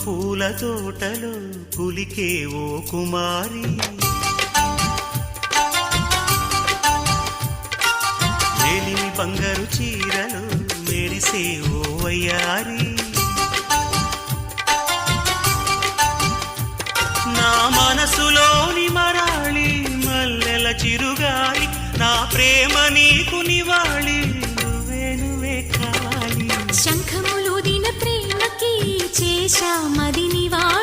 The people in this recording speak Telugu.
పూల తోటలో పులికే ఓ కుమారి, మేలిమి బంగారు చీరలు మెరిసే ఓ వయ్యారి, నా మనసులోని మరాళి మల్లెల చిరుగాలి, నా ప్రేమ నీకు నివాళి, నువ్వే నువ్వే కావాలి. శంఖములు దిన ప్రేమకి చేశా మది నివాళి.